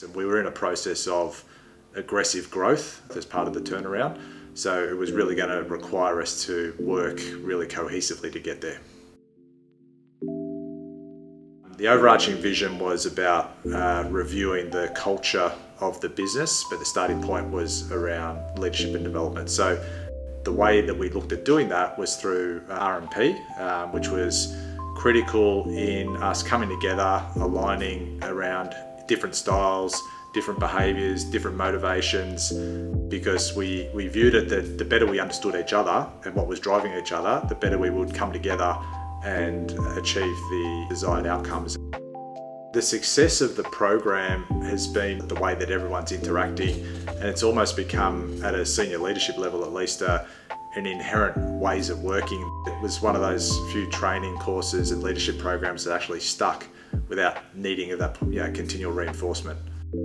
And we were in a process of aggressive growth as part of the turnaround, so it was really going to require us to work really cohesively to get there. The overarching vision was about reviewing the culture of the business, but the starting point was around leadership and development. So the way that we looked at doing that was through RMP, which was critical in us coming together, aligning around different styles, different behaviours, different motivations, because we viewed it that the better we understood each other and what was driving each other, the better we would come together and achieve the desired outcomes. The success of the program has been the way that everyone's interacting, and it's almost become, at a senior leadership level at least, an inherent ways of working. It was one of those few training courses and leadership programs that actually stuck without needing that continual reinforcement.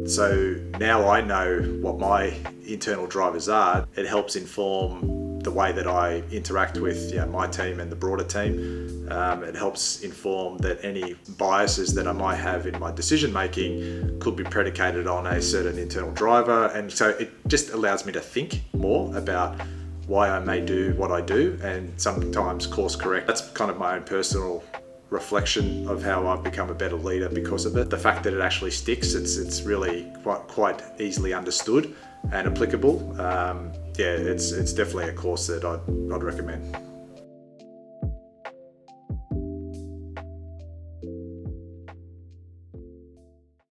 So now I know what my internal drivers are. It helps inform the way that I interact with my team and the broader team. It helps inform that any biases that I might have in my decision making could be predicated on a certain internal driver, and so it just allows me to think more about why I may do what I do and sometimes course correct. That's kind of my own personal reflection of how I've become a better leader because of it. The fact that it actually sticks, it's really quite easily understood and applicable. It's definitely a course that I'd recommend.